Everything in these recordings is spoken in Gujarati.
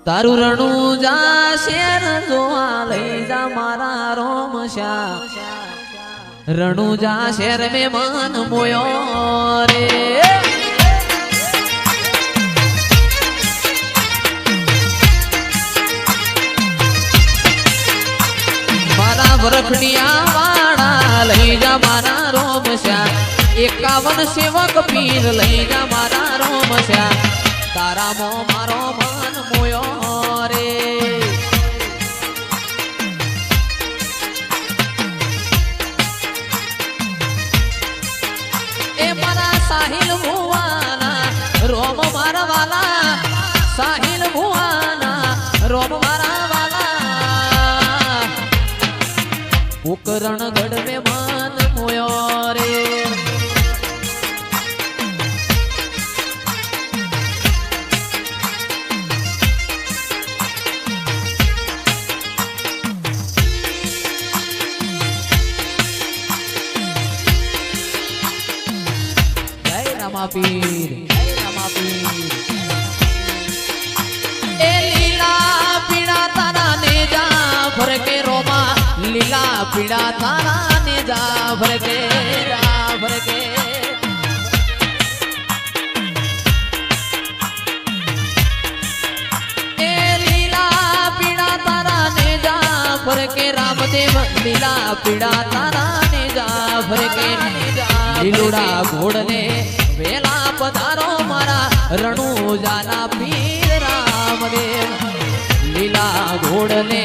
તારું રણું જા શેર જોવા લઈ જા મારા રોમ શ્યા રણું જા શેર મે મન મોયો રે મારા વરખડિયા વાળા લઈ જા મારા રોમ શ્યા 51 સેવક પીર લઈ જા મારા રોમ શ્યા તારા મો મારો મન મોયો રે એ મારા સાહિલ ભુવાના રોમ મારા વાલા સાહિલ ભુવાના રોમ મારા વાલા ઉકરણ ગઢ મે મન મોયો રે પીર એ લીલા પીડા તારા ને જા ફરકે રોમા લીલા પીડા તારા ને જા ફરકે એ લીલા પીડા તારા ને જા ફરકે રામદેવ લીલા પીડા તારા ને જા ફરકે લીલુડા ઘોડને વેલા પધારો મારા રણુજાના પીર રામદેવ લીલા ઘોડને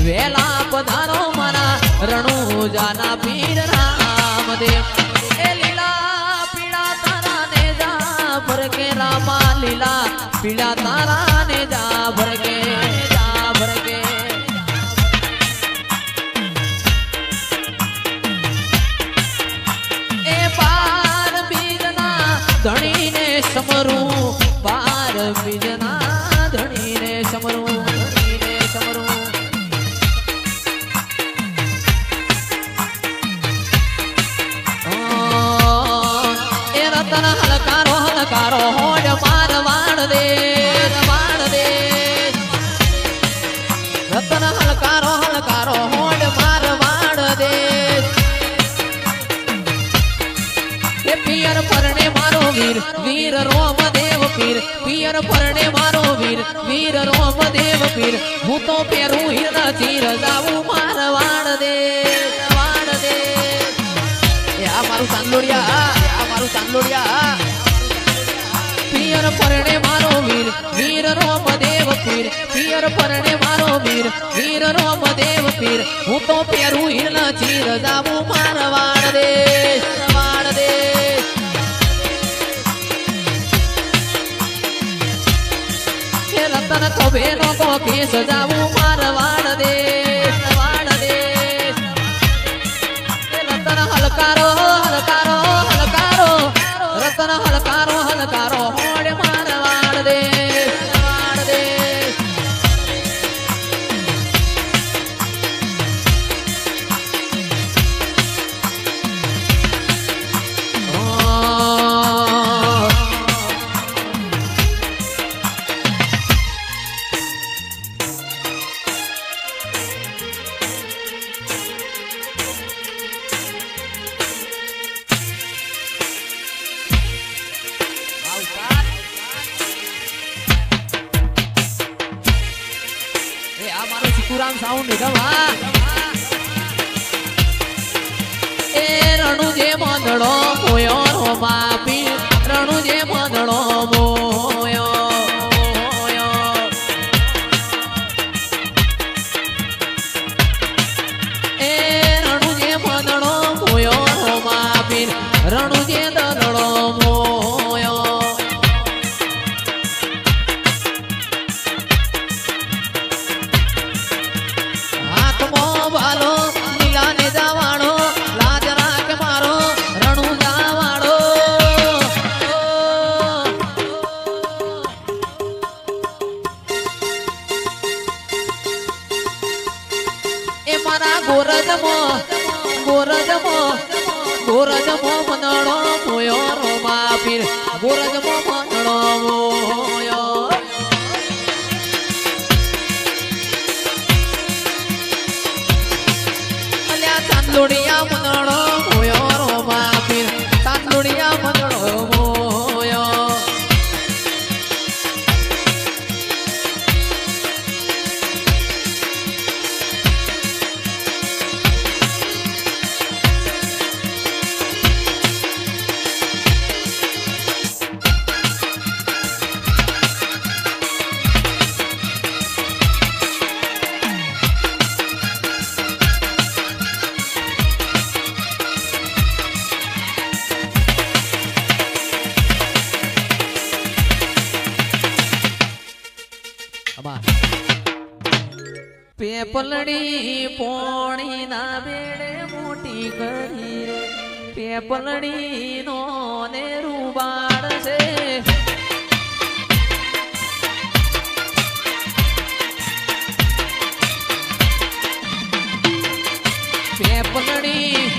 વેલા પધારો મારા રણુજાના પીર રામદેવ એ લીલા પીડા તારા ને જા ભરકે રામા લીલા પીડા તારા ને જા ભરકે ધણીને સમરું પાર બીજના ધણીને સમરું એ રતન હલકારો હોડ માર વાણ દે રતન હલકારો હોડ માર વાણ દે એ પિયર પરણે વીર રોમ દેવ પીર પિયર પરણે મારો વીર રોમ દેવ પીર હું તો પેરું હિરના ચીર જાવું મારવાડ દે આ મારું ચાંદોડિયા પિયર પરણે મારો વીર રોમ દેવ પીર પિયર પરણે મારો વીર રોમ દેવ પીર હું તો પેરું હિરના ચીર જાવું મારવાડ દે રતન તો બેનો કો કેસ જાવું મારવાડ દે રતન હલકારો રતન હલકારો હોડ મારવાડ દે સાઉન્ડ ગવા એ રણુ જે મંદડો મોયો રો બાપી રણુ જે મંદડો મોયો એ રણુ જે મંદડો મોયો રો બાપી રણુ જે દડડો મોયો ગોરજમો મંદડો મોયો રો બાપી ગોરજમો મંદડો મોયો તાંદુડિયા મંદણો મોયો રોમા પીર તાંદુડિયા મંદણો મોયો પેપલડી પોણી ના બેડે મોટી કરી રે પેપલડી નો ને રૂબાડ છે પેપલડી